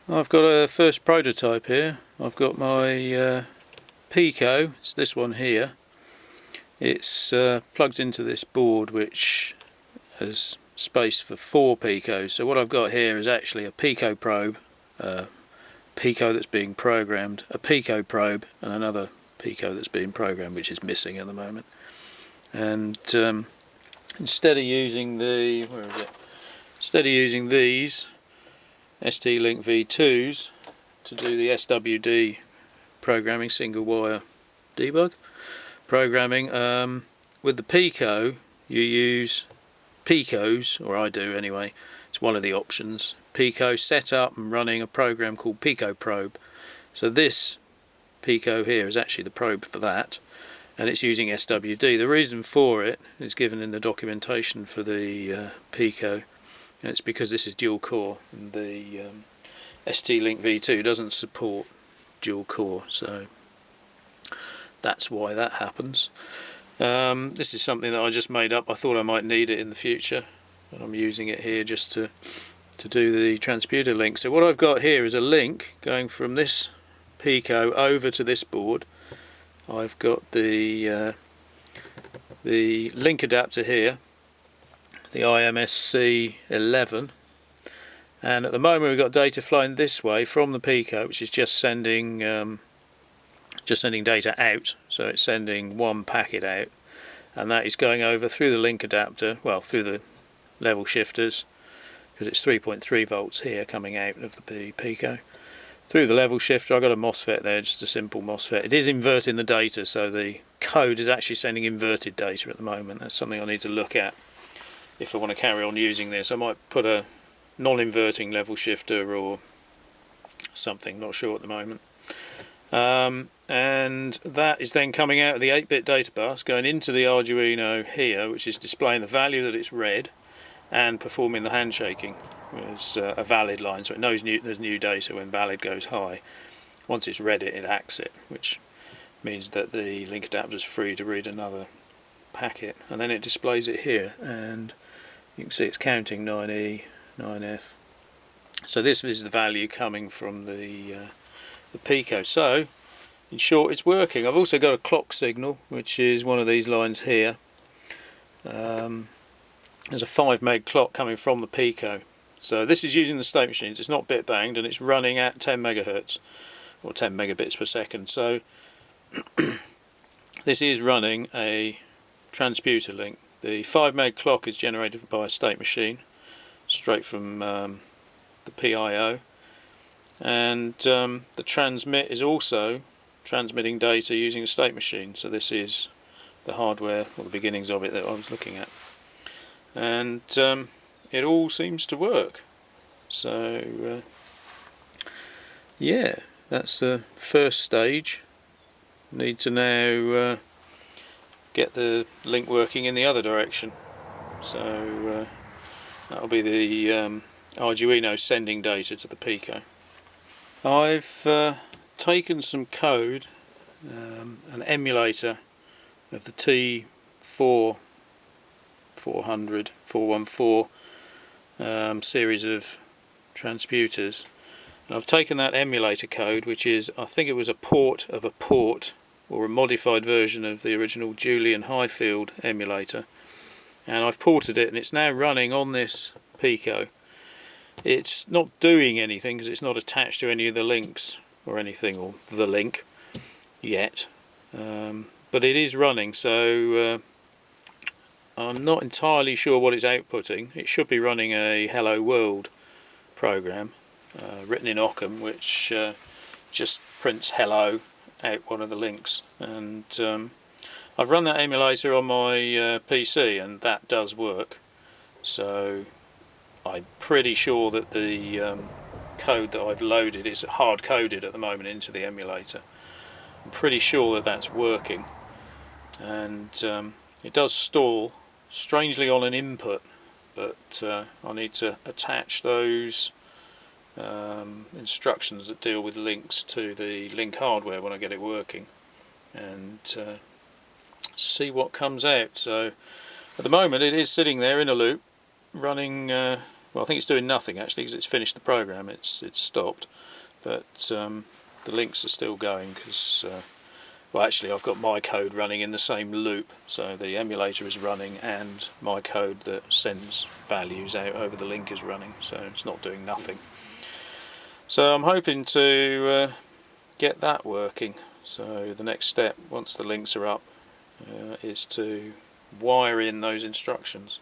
I've got a first prototype here. I've got my Pico, it's this one here. It's plugged into this board which has space for 4 Picos. So what I've got here is actually a Pico probe, a Pico that's being programmed, a Pico probe, and another Pico that's being programmed, which is missing at the moment. And instead of using these ST-Link V2s to do the SWD programming, single wire debug programming, with the Pico you use Picos, or I do anyway, it's one of the options. Pico set up and running a program called Pico probe. So this Pico here is actually the probe for that, and it's using SWD. The reason for it is given in the documentation for the Pico. It's because this is dual core, and the ST-Link V2 doesn't support dual core, so that's why that happens. This is something that I just made up. I thought I might need it in the future, and I'm using it here just to do the transputer link. So what I've got here is a link going from this Pico over to this board. I've got the link adapter here, the IMSC11, and at the moment we've got data flowing this way from the Pico, which is just sending data out. So it's sending one packet out, and that is going over through the link adapter, well, through the level shifters, because it's 3.3 volts here coming out of the Pico. Through the level shifter, I've got a MOSFET there, just a simple MOSFET. It is inverting the data, so the code is actually sending inverted data at the moment. That's something I need to look at if I want to carry on using this. I might put a non-inverting level shifter or something, not sure at the moment. And that is then coming out of the 8-bit data bus, going into the Arduino here, which is displaying the value that it's read and performing the handshaking as a valid line, so it knows there's new data when valid goes high. Once it's read it, it acts it, which means that the link adapter is free to read another packet, and then it displays it here, and you can see it's counting 9E, 9F. So this is the value coming from the Pico. So in short, it's working. I've also got a clock signal, which is one of these lines here. There's a 5 meg clock coming from the Pico. So this is using the state machines. It's not bit banged, and it's running at 10 megahertz or 10 megabits per second. So this is running a transputer link. The 5 meg clock is generated by a state machine straight from the PIO, and the transmit is also transmitting data using a state machine. So this is the hardware, or the beginnings of it, that I was looking at, and it all seems to work. So yeah, that's the first stage. Need to now get the link working in the other direction. So that'll be the Arduino sending data to the Pico. I've taken some code, an emulator of the T414 series of transputers, and I've taken that emulator code, which is, I think it was a port of a port, or a modified version of the original Julian Highfield emulator, and I've ported it, and it's now running on this Pico. It's not doing anything because it's not attached to any of the links or anything, or the link yet, but it is running. So I'm not entirely sure what it's outputting. It should be running a Hello World program written in Occam, which just prints hello out one of the links, and I've run that emulator on my PC, and that does work. So I'm pretty sure that the code that I've loaded is hard coded at the moment into the emulator. I'm pretty sure that that's working, and it does stall strangely on an input, but I need to attach those instructions that deal with links to the link hardware when I get it working, and see what comes out. So at the moment it is sitting there in a loop, running Well, I think it's doing nothing actually, because it's finished the program. It's stopped, but the links are still going because well, actually I've got my code running in the same loop, so the emulator is running and my code that sends values out over the link is running, so it's not doing nothing. So I'm hoping to get that working. So the next step, once the links are up, is to wire in those instructions.